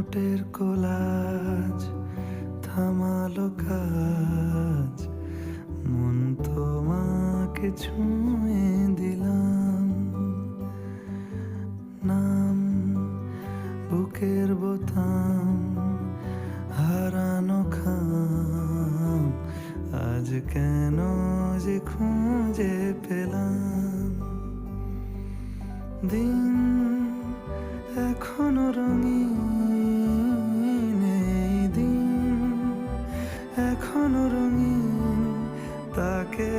ঠোঁটের কোলাজ থামালো কাজ, মন তোমাকে ছুঁয়ে দিলাম। নাম বুকের বোতাম, হারানো খাম, আজ কেন যে খুঁজে পেলাম। দিন এখনো রঙিন, এই দিন এখনো রঙিন, তাকে